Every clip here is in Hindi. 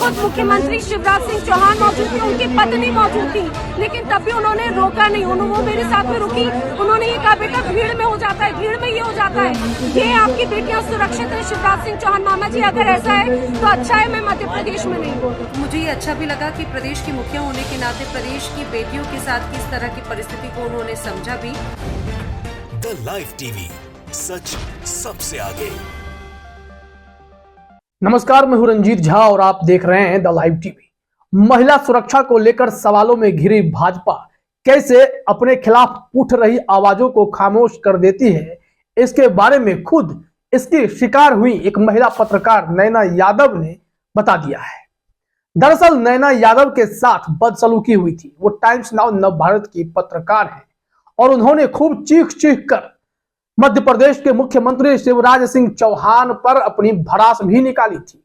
खुद मुख्यमंत्री शिवराज सिंह चौहान मौजूद थे, उनकी पत्नी मौजूद थी, लेकिन तब भी उन्होंने रोका नहीं। वो मेरे साथ में रुकी। उन्होंने ये कहा, बेटा भीड़ में हो जाता है, भीड़ में ये हो जाता है, ये आपकी बेटियां सुरक्षित है। शिवराज सिंह चौहान मामा जी, अगर ऐसा है तो अच्छा है, मैं मध्य प्रदेश में नहीं हूँ। मुझे ये अच्छा भी लगा कि प्रदेश की मुखिया होने के नाते प्रदेश की बेटियों के साथ किस तरह की परिस्थिति को उन्होंने समझा भी। द लाइव टीवी, सच सबसे आगे। नमस्कार, मैं हूं रंजीत झा और आप देख रहे हैं द लाइव टीवी। महिला सुरक्षा को लेकर सवालों में घिरी भाजपा कैसे अपने खिलाफ उठ रही आवाजों को खामोश कर देती है, इसके बारे में खुद इसकी शिकार हुई एक महिला पत्रकार नैना यादव ने बता दिया है। दरअसल नैना यादव के साथ बदसलूकी हुई थी। वो टाइम्स नाउ नवभारत की पत्रकार है और उन्होंने खूब चीख चीख कर मध्य प्रदेश के मुख्यमंत्री शिवराज सिंह चौहान पर अपनी भड़ास भी निकाली थी।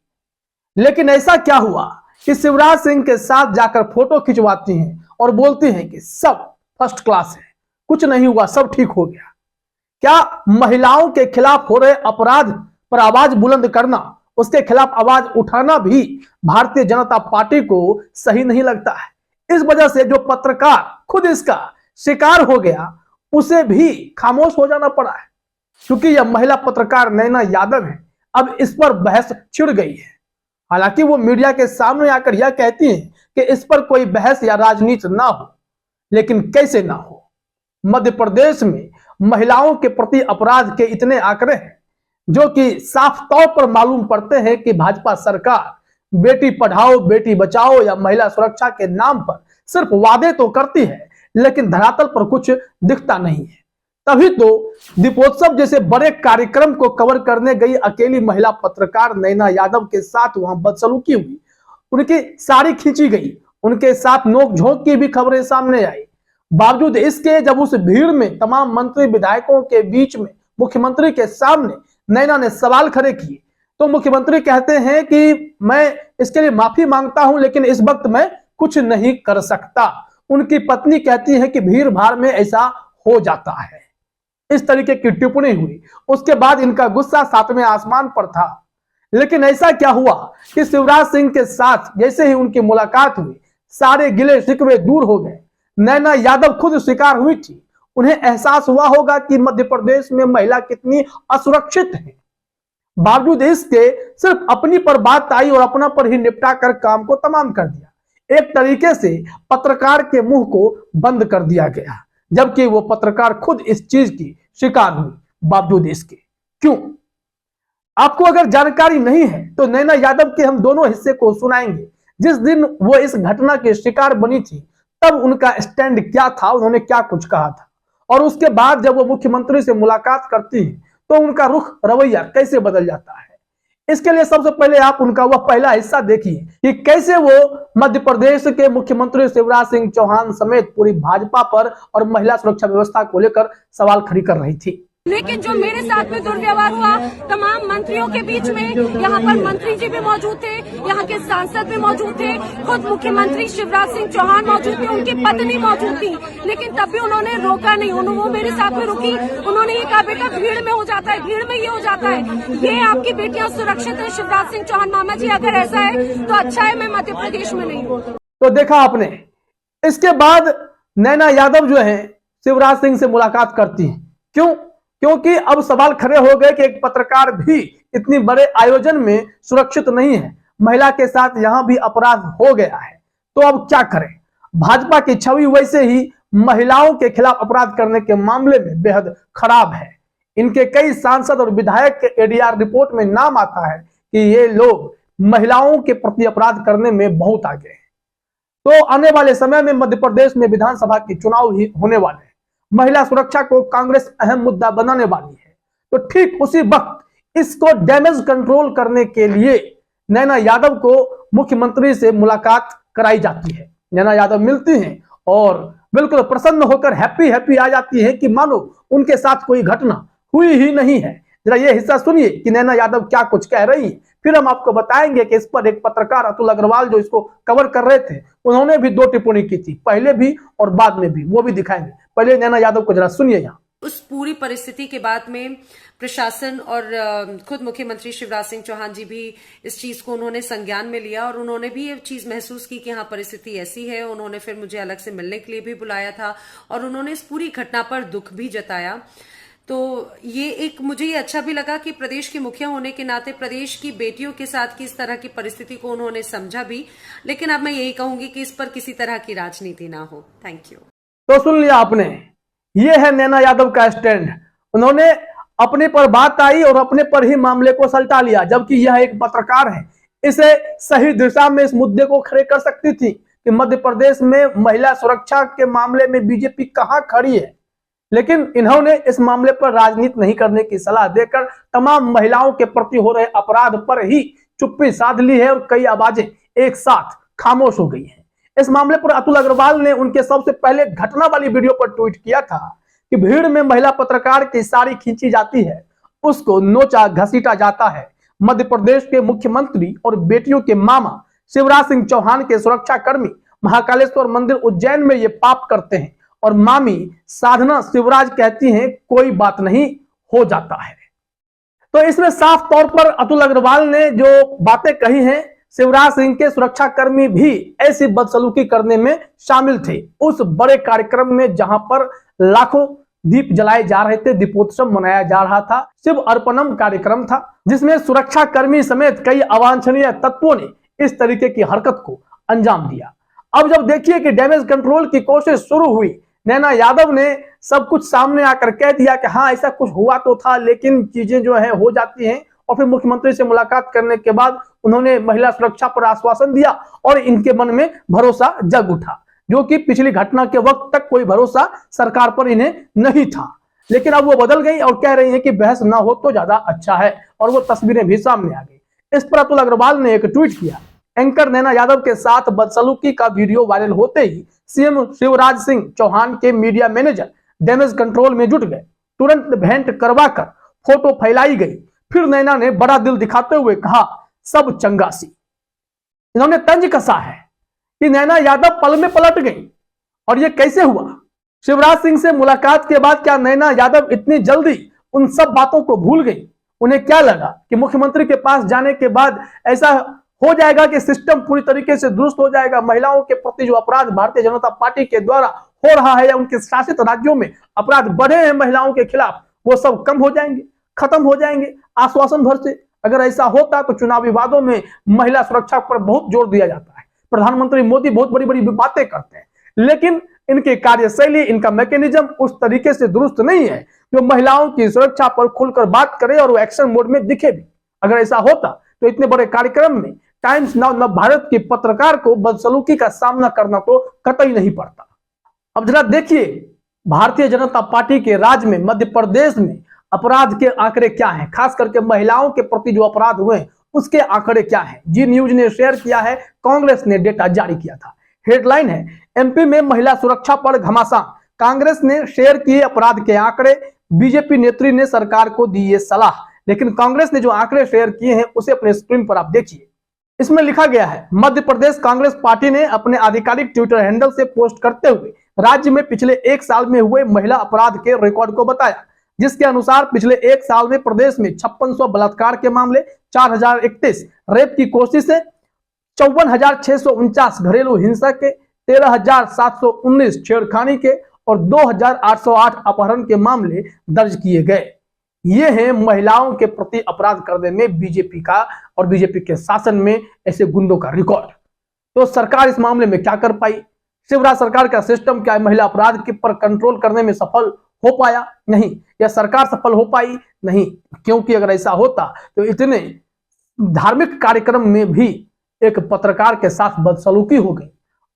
लेकिन ऐसा क्या हुआ कि शिवराज सिंह के साथ जाकर फोटो खिंचवाती हैं और बोलती हैं कि सब फर्स्ट क्लास है, कुछ नहीं हुआ, सब ठीक हो गया। क्या महिलाओं के खिलाफ हो रहे अपराध पर आवाज बुलंद करना, उसके खिलाफ आवाज उठाना भी भारतीय जनता पार्टी को सही नहीं लगता है? इस वजह से जो पत्रकार खुद इसका शिकार हो गया, उसे भी खामोश हो जाना पड़ा है। क्योंकि यह महिला पत्रकार नैना यादव है, अब इस पर बहस छिड़ गई है। हालांकि वो मीडिया के सामने आकर यह कहती हैं कि इस पर कोई बहस या राजनीति ना हो, लेकिन कैसे ना हो? मध्य प्रदेश में महिलाओं के प्रति अपराध के इतने आंकड़े हैं जो कि साफ तौर पर मालूम पड़ते हैं कि भाजपा सरकार बेटी पढ़ाओ बेटी बचाओ या महिला सुरक्षा के नाम पर सिर्फ वादे तो करती है, लेकिन धरातल पर कुछ दिखता नहीं है। तभी तो दीपोत्सव जैसे बड़े कार्यक्रम को कवर करने गई अकेली महिला पत्रकार नैना यादव के साथ वहां बदसलूकी हुई, उनकी साड़ी खींची गई, उनके साथ नोकझोंक की भी खबरें सामने आई। बावजूद इसके जब उस भीड़ में तमाम मंत्री विधायकों के बीच में मुख्यमंत्री के सामने नैना ने सवाल खड़े किए, तो मुख्यमंत्री कहते हैं कि मैं इसके लिए माफी मांगता हूं, लेकिन इस वक्त मैं कुछ नहीं कर सकता। उनकी पत्नी कहती है कि भीड़ भाड़ में ऐसा हो जाता है। इस तरीके की टिप्पणी हुई। उसके बाद इनका गुस्सा सातवें आसमान पर था। लेकिन ऐसा क्या हुआ कि शिवराज सिंह के साथ जैसे ही उनकी मुलाकात हुई, सारे गिले शिकवे दूर हो गए। नैना यादव खुद शिकार हुई थी। उन्हें एहसास हुआ होगा कि मध्य प्रदेश में महिला कितनी असुरक्षित है। बावजूद इसके सिर्फ अपनी पर बात आई और अपना पर ही निपटा कर काम को तमाम कर दिया। एक तरीके से पत्रकार के मुंह को बंद कर दिया गया, जबकि वो पत्रकार खुद इस चीज की शिकार हुई। बावजूद इसके क्यों? आपको अगर जानकारी नहीं है तो नैना यादव के हम दोनों हिस्से को सुनाएंगे। जिस दिन वो इस घटना की शिकार बनी थी, तब उनका स्टैंड क्या था, उन्होंने क्या कुछ कहा था, और उसके बाद जब वो मुख्यमंत्री से मुलाकात करती है तो उनका रुख रवैया कैसे बदल जाता है। इसके लिए सबसे पहले आप उनका वह पहला हिस्सा देखिए कि कैसे वो मध्य प्रदेश के मुख्यमंत्री शिवराज सिंह चौहान समेत पूरी भाजपा पर और महिला सुरक्षा व्यवस्था को लेकर सवाल खड़ी कर रही थी। लेकिन जो मेरे साथ में दुर्व्यवहार हुआ तमाम मंत्रियों के बीच में, यहाँ पर मंत्री जी भी मौजूद थे, यहाँ के सांसद भी मौजूद थे, खुद मुख्यमंत्री शिवराज सिंह चौहान मौजूद थे, उनकी पत्नी मौजूद थी, लेकिन तब भी उन्होंने रोका नहीं। वो मेरे साथ में रुकी। उन्होंने ये कहा, बेटा भीड़ में हो जाता है, भीड़ में ये हो जाता है, ये आपकी बेटियां सुरक्षित है। शिवराज सिंह चौहान मामा जी, अगर ऐसा है तो अच्छा है, मैं मध्य प्रदेश में नहीं हूँ। तो देखा आपने। इसके बाद नैना यादव जो है शिवराज सिंह से मुलाकात करती है। क्यों? क्योंकि अब सवाल खड़े हो गए कि एक पत्रकार भी इतनी बड़े आयोजन में सुरक्षित नहीं है। महिला के साथ यहां भी अपराध हो गया है, तो अब क्या करें? भाजपा की छवि वैसे ही महिलाओं के खिलाफ अपराध करने के मामले में बेहद खराब है। इनके कई सांसद और विधायक के एडीआर रिपोर्ट में नाम आता है कि ये लोग महिलाओं के प्रति अपराध करने में बहुत आगे हैं। तो आने वाले समय में मध्य प्रदेश में विधानसभा के चुनाव ही होने वाले हैं। महिला सुरक्षा को कांग्रेस अहम मुद्दा बनाने वाली है। तो ठीक उसी वक्त इसको डैमेज कंट्रोल करने के लिए नैना यादव को मुख्यमंत्री से मुलाकात कराई जाती है। नैना यादव मिलती हैं और बिल्कुल प्रसन्न होकर हैप्पी आ जाती है कि मानो उनके साथ कोई घटना हुई ही नहीं है। जरा ये हिस्सा सुनिए कि नैना यादव क्या कुछ कह रही है, फिर हम आपको बताएंगे कि इस पर एक पत्रकार अतुल अग्रवाल जो इसको कवर कर रहे थे, उन्होंने भी दो टिप्पणी की थी, पहले भी और बाद में भी, वो भी दिखाएंगे। पहले नैना यादव को जरा सुनिए। यहाँ उस पूरी परिस्थिति के बाद में प्रशासन और खुद मुख्यमंत्री शिवराज सिंह चौहान जी भी इस चीज को उन्होंने संज्ञान में लिया और उन्होंने भी ये चीज महसूस की कि हाँ परिस्थिति ऐसी है। उन्होंने फिर मुझे अलग से मिलने के लिए भी बुलाया था और उन्होंने इस पूरी घटना पर दुख भी जताया। तो ये एक मुझे ये अच्छा भी लगा कि प्रदेश के मुखिया होने के नाते प्रदेश की बेटियों के साथ की इस तरह की परिस्थिति को उन्होंने समझा भी। लेकिन अब मैं यही कहूंगी कि इस पर किसी तरह की राजनीति ना हो। Thank you. तो सुन लिया आपने, ये है नैना यादव का स्टैंड। उन्होंने अपने पर बात आई और अपने पर ही मामले को सलटा लिया, जबकि यह एक पत्रकार है, इसे सही दिशा में इस मुद्दे को खड़े कर सकती थी कि मध्य प्रदेश में महिला सुरक्षा के मामले में बीजेपी कहां खड़ी है। लेकिन इन्होंने इस मामले पर राजनीति नहीं करने की सलाह देकर तमाम महिलाओं के प्रति हो रहे अपराध पर ही चुप्पी साध ली है और कई आवाजें एक साथ खामोश हो गई हैं। इस मामले पर अतुल अग्रवाल ने उनके सबसे पहले घटना वाली वीडियो पर ट्वीट किया था कि भीड़ में महिला पत्रकार की साड़ी खींची जाती है, उसको नोचा घसीटा जाता है। मध्य प्रदेश के मुख्यमंत्री और बेटियों के मामा शिवराज सिंह चौहान के सुरक्षा कर्मी महाकालेश्वर मंदिर उज्जैन में ये पाप करते हैं और मामी साधना शिवराज कहती हैं कोई बात नहीं, हो जाता है। तो इसमें साफ तौर पर अतुल अग्रवाल ने जो बातें कही हैं, शिवराज सिंह के सुरक्षा कर्मी भी ऐसी बदसलूकी करने में शामिल थे। उस बड़े कार्यक्रम में जहां पर लाखों दीप जलाए जा रहे थे, दीपोत्सव मनाया जा रहा था, शिव अर्पणम कार्यक्रम था, जिसमें सुरक्षा कर्मी समेत कई अवांछनीय तत्वों ने इस तरीके की हरकत को अंजाम दिया। अब जब देखिए कि डैमेज कंट्रोल की कोशिश शुरू हुई, नैना यादव ने सब कुछ सामने आकर कह दिया कि हाँ ऐसा कुछ हुआ तो था, लेकिन चीजें जो है हो जाती हैं। और फिर मुख्यमंत्री से मुलाकात करने के बाद उन्होंने महिला सुरक्षा पर आश्वासन दिया और इनके मन में भरोसा जग उठा, जो कि पिछली घटना के वक्त तक कोई भरोसा सरकार पर इन्हें नहीं था। लेकिन अब वो बदल गई और कह रही है कि बहस ना हो तो ज्यादा अच्छा है, और वो तस्वीरें भी सामने आ गई। इस पर अतुल अग्रवाल ने एक ट्वीट किया। एंकर नैना यादव के साथ बदसलूकी का वीडियो वायरल होते ही सीएम शिवराज सिंह चौहान के मीडिया मैनेजर डैमेज कंट्रोल में जुट गए। तुरंत भेंट करवाकर फोटो फैलाई गई। फिर नैना ने बड़ा दिल दिखाते हुए कहा सब चंगासी। इन्होंने तंज कसा है कि नैना यादव पल में पलट गई। और यह कैसे हुआ? शिवराज सिंह से मुलाकात के बाद क्या नैना यादव इतनी जल्दी उन सब बातों को भूल गई? उन्हें क्या लगा कि मुख्यमंत्री के पास जाने के बाद ऐसा हो जाएगा कि सिस्टम पूरी तरीके से दुरुस्त हो जाएगा, महिलाओं के प्रति जो अपराध भारतीय जनता पार्टी के द्वारा हो रहा है या उनके शासित राज्यों में अपराध बढ़े हैं महिलाओं के खिलाफ, वो सब कम हो जाएंगे, खत्म हो जाएंगे आश्वासन भर से? अगर ऐसा होता तो चुनावी वादों में महिला सुरक्षा पर बहुत जोर दिया जाता है। प्रधानमंत्री मोदी बहुत बड़ी बड़ी बातें करते हैं, लेकिन इनकी कार्यशैली, इनका मैकेनिज्म उस तरीके से दुरुस्त नहीं है जो महिलाओं की सुरक्षा पर खुलकर बात करे और वो एक्शन मोड में दिखे भी। अगर ऐसा होता तो इतने बड़े कार्यक्रम में टाइम्स नाउ नव भारत की पत्रकार को बदसलूकी का सामना करना तो कतई नहीं पड़ता। अब जरा देखिए भारतीय जनता पार्टी के राज में मध्य प्रदेश में अपराध के आंकड़े क्या हैं, खास करके महिलाओं के प्रति जो अपराध हुए हैं उसके आंकड़े क्या हैं। जी न्यूज ने शेयर किया है, कांग्रेस ने डेटा जारी किया था। हेडलाइन है एमपी में महिला सुरक्षा पर घमासान, कांग्रेस ने शेयर किए अपराध के आंकड़े, बीजेपी नेत्री ने सरकार को दी ये सलाह। लेकिन कांग्रेस ने जो आंकड़े शेयर किए हैं उसे अपने स्क्रीन पर आप देखिए। इसमें लिखा गया है मध्य प्रदेश कांग्रेस पार्टी ने अपने आधिकारिक ट्विटर हैंडल से पोस्ट करते हुए राज्य में पिछले एक साल में हुए महिला अपराध के रिकॉर्ड को बताया, जिसके अनुसार पिछले एक साल में प्रदेश में 5600 बलात्कार के मामले, 4031 रेप की कोशिशें, 54,649 घरेलू हिंसा के, 13,719 छेड़खानी के और 2,808 अपहरण के मामले दर्ज किए गए। ये हैं महिलाओं के प्रति अपराध करने में बीजेपी का और बीजेपी के शासन में ऐसे गुंडों का रिकॉर्ड। तो सरकार इस मामले में क्या कर पाई? शिवराज सरकार का सिस्टम क्या महिला अपराध के पर कंट्रोल करने में सफल हो पाया? नहीं। या सरकार सफल हो पाई? नहीं, क्योंकि अगर ऐसा होता तो इतने धार्मिक कार्यक्रम में भी एक पत्रकार के साथ बदसलूकी हो गई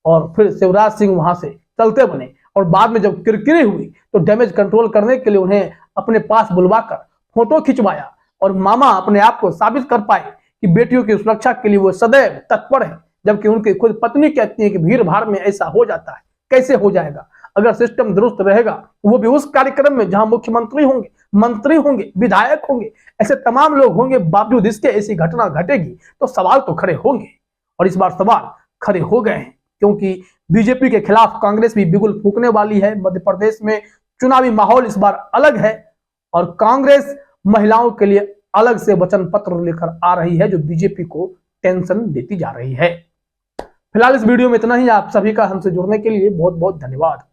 और फिर शिवराज सिंह वहां से चलते बने और बाद में जब किरकिरी हुई तो डैमेज कंट्रोल करने के लिए उन्हें अपने पास बुलवाकर फोटो खिंचवाया और मामा अपने आप को साबित कर पाए कि बेटियों की सुरक्षा के लिए वो सदैव तत्पर है, जबकि उनकी खुद पत्नी कहती है कि भीड़ भाड़ में ऐसा हो जाता है। कैसे हो जाएगा? अगर सिस्टम दुरुस्त रहेगा, वो भी उस कार्यक्रम में जहां मुख्यमंत्री होंगे, मंत्री होंगे, विधायक होंगे, ऐसे तमाम लोग होंगे, बावजूद इसके ऐसी घटना घटेगी तो सवाल तो खड़े होंगे। और इस बार सवाल खड़े हो गए हैं, क्योंकि बीजेपी के खिलाफ कांग्रेस भी बिगुल फूंकने वाली है। मध्य प्रदेश में चुनावी माहौल इस बार अलग है और कांग्रेस महिलाओं के लिए अलग से वचन पत्र लेकर आ रही है जो बीजेपी को टेंशन देती जा रही है। फिलहाल इस वीडियो में इतना ही। आप सभी का हमसे जुड़ने के लिए बहुत बहुत धन्यवाद।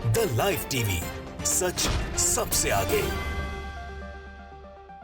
द लाइव टीवी, सच सबसे आगे।